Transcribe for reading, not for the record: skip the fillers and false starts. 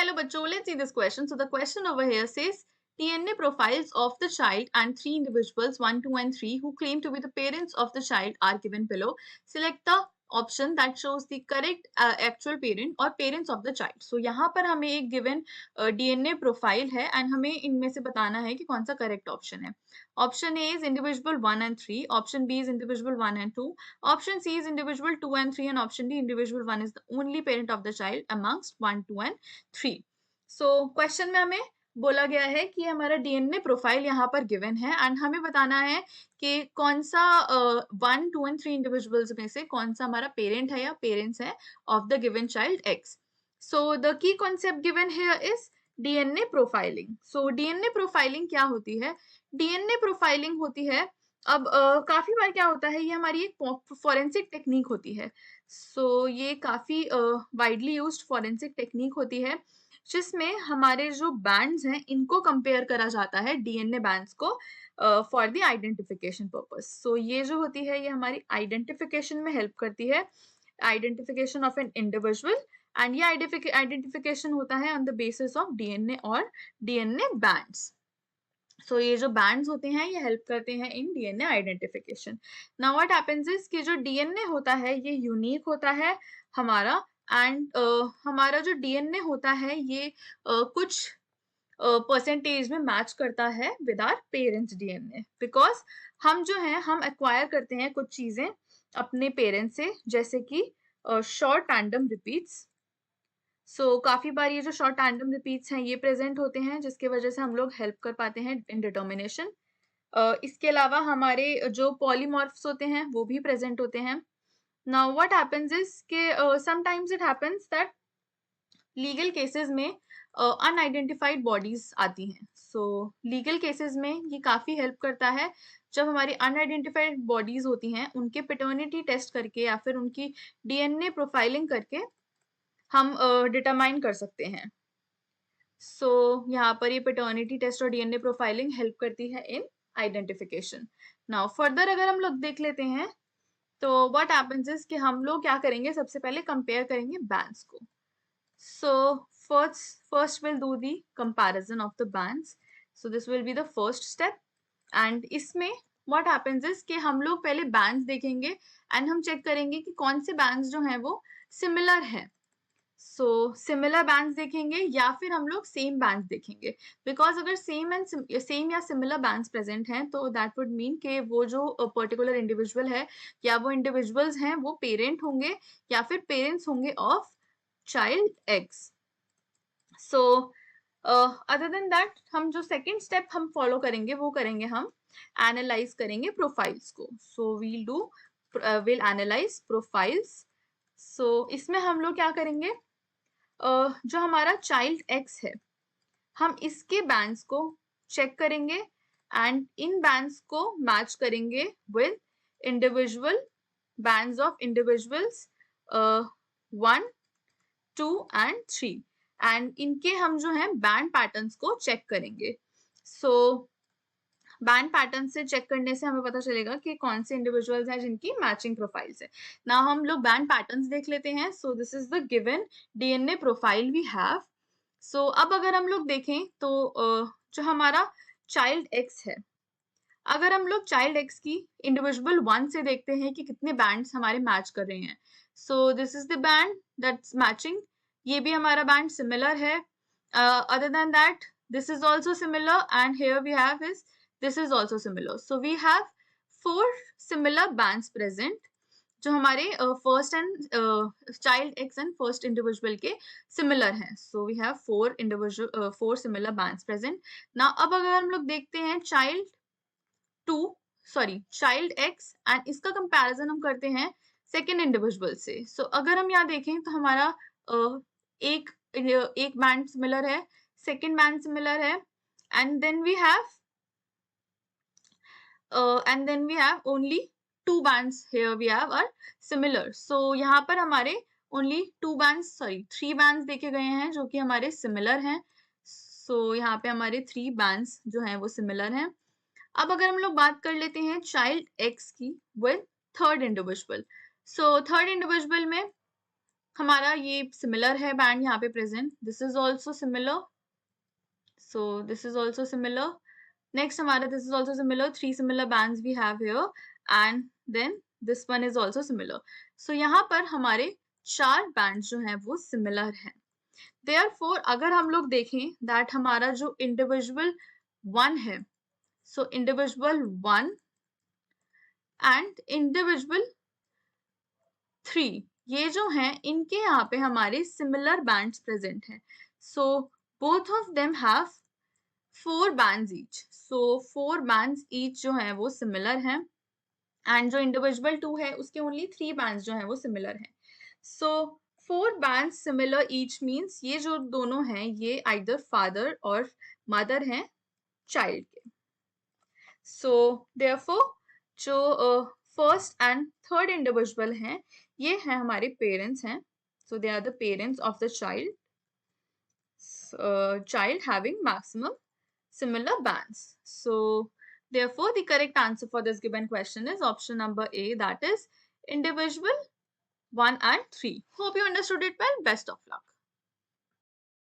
चलो बच्चों, let's see this question. So the question over here says DNA profiles of the child and 3 individuals 1, 2 and 3 who claim to be the parents of the child are given below. Select the option that shows the correct actual parent or parents of the child. So यहाँ पर हमें एक given DNA profile है and हमें इनमें से बताना है कि कौन सा correct option है. Option A is individual 1 and 3. Option B is individual 1 and 2. Option C is individual 2 and 3. And option D, individual 1 is the only parent of the child amongst 1, 2 and 3. So question में हमें बोला गया है कि हमारा DNA profile यहाँ पर given है एंड हमें बताना है कि कौन सा 1, 2 एंड 3 इंडिविजुअल्स में से कौन सा हमारा पेरेंट है या पेरेंट्स है of the given child x. So the key concept given here is DNA profiling. So DNA profiling क्या होती है? डीएनए प्रोफाइलिंग होती है, अब काफी बार क्या होता है, ये हमारी एक फॉरेंसिक टेक्निक होती है. सो ये काफी वाइडली यूज्ड फॉरेंसिक टेक्निक होती है जिसमें हमारे जो बैंड्स हैं इनको कंपेयर करा जाता है डीएनए बैंड्स को फॉर द आइडेंटिफिकेशन पर्पस. सो ये जो होती है ये हमारी आइडेंटिफिकेशन में हेल्प करती है, identification of an individual, and ये आइडेंटिफिकेशन होता है on the basis of DNA और डीएनए बैंड्स. सो ये जो बैंड्स होते हैं ये हेल्प करते हैं in DNA identification. Now what happens is कि जो डीएनए होता है ये यूनिक होता है हमारा, एंड हमारा जो डीएनए होता है ये कुछ परसेंटेज में मैच करता है with our parents DNA, because हम जो है हम एक्वायर करते हैं कुछ चीजें अपने पेरेंट्स से, जैसे कि शॉर्ट टैंडम रिपीट्स. सो काफी बार ये जो शॉर्ट टैंडम रिपीट्स हैं ये प्रेजेंट होते हैं जिसकी वजह से हम लोग हेल्प कर पाते हैं इन डिटर्मिनेशन. इसके अलावा हमारे जो पॉलीमॉर्फ्स होते हैं वो भी प्रेजेंट होते हैं. नाउ व्हाट हैपेंस इज कि sometimes it happens that legal cases में अनआइडेंटिफाइड बॉडीज आती हैं. सो लीगल केसेस में ये काफी हेल्प करता है जब हमारी अनआइडेंटिफाइड बॉडीज होती हैं उनके पैटर्निटी टेस्ट करके या फिर उनकी डीएनए प्रोफाइलिंग करके हम डिटरमाइन कर सकते हैं. सो यहाँ पर ये पैटर्निटी टेस्ट और डीएनए प्रोफाइलिंग हेल्प करती है इन आइडेंटिफिकेशन. नाउ फर्दर अगर हम लोग देख लेते हैं तो व्हाट हैपेंस इज कि हम लोग क्या करेंगे, सबसे पहले कंपेयर करेंगे बैंड्स को. सो first we'll do the comparison of the bands. So this will be the first step. And इसमें what happens is कि हम लोग पहले bands देखेंगे and हम चेक करेंगे कि कौन से bands जो हैं वो similar हैं. So similar bands देखेंगे या फिर हम लोग same bands देखेंगे, because अगर same या similar bands present हैं तो that would mean कि वो जो particular individual है या वो individuals हैं वो parent होंगे या फिर parents होंगे of child X. So other than that हम जो second step हम follow करेंगे वो करेंगे हम analyze करेंगे profiles को. So we'll analyze profiles. So इसमें हम लोग क्या करेंगे, जो हमारा child X है हम इसके bands को check करेंगे and इन bands को match करेंगे with individual bands of individuals 1, 2 and 3, and इनके हम जो है बैंड पैटर्न्स को चेक करेंगे. सो बैंड पैटर्न से चेक करने से हमें पता चलेगा कि कौन से इंडिविजुअल्स हैं जिनकी मैचिंग प्रोफाइल्स है. ना हम लोग बैंड पैटर्न्स देख लेते हैं. So this is the given DNA profile we have. So अब अगर हम लोग देखें तो जो हमारा चाइल्ड एक्स है, अगर हम लोग चाइल्ड एक्स की इंडिविजुअल 1 से देखते हैं कि कितने बैंड्स हमारे मैच कर रहे हैं. So this is the band that's matching, ये भी हमारा बैंड सिमिलर है. Other than that this is also similar and here we have is this is also similar. So we have 4 similar bands present जो हमारे first and child X and first individual के similar हैं. So we have 4 similar bands present. Now अब अगर हम लोग देखते हैं चाइल्ड एक्स एंड इसका कंपैरिजन हम करते हैं सेकेंड इंडिविजुअल से. सो अगर हम यहाँ देखें तो हमारा एक बैंड सिमिलर है, सेकेंड बैंड सिमिलर है, and then we have only 2 bands here we have are similar. So यहाँ पर हमारे only 3 bands देखे गए हैं जो कि हमारे similar हैं. So यहाँ पे हमारे 3 bands जो हैं वो similar हैं. अब अगर हम लोग बात कर लेते हैं child X की with third individual. So third individual में हमारा ये सिमिलर है बैंड यहाँ पे present, this is also similar, so this is also similar. Next हमारा this is also similar, 3 similar bands we have here and then this one is also similar. So यहाँ पर हमारे 4 bands जो हैं वो similar हैं. Therefore अगर हम लोग देखें that हमारा जो individual 1 है, so individual 1 and individual 3 ये जो हैं इनके यहाँ पे हमारे similar bands present हैं. So both of them have 4 bands each. So 4 bands each जो हैं वो similar हैं and जो individual 2 है उसके only 3 bands जो हैं वो similar हैं. So 4 bands similar each means ये जो दोनों हैं ये either father और mother हैं child के. So therefore जो first and third individual हैं ये हैं हमारे parents हैं. So they are the parents of the child. Child having maximum similar bands. So therefore the correct answer for this given question is option number A, that is individual 1 and 3. Hope you understood it well. Best of luck.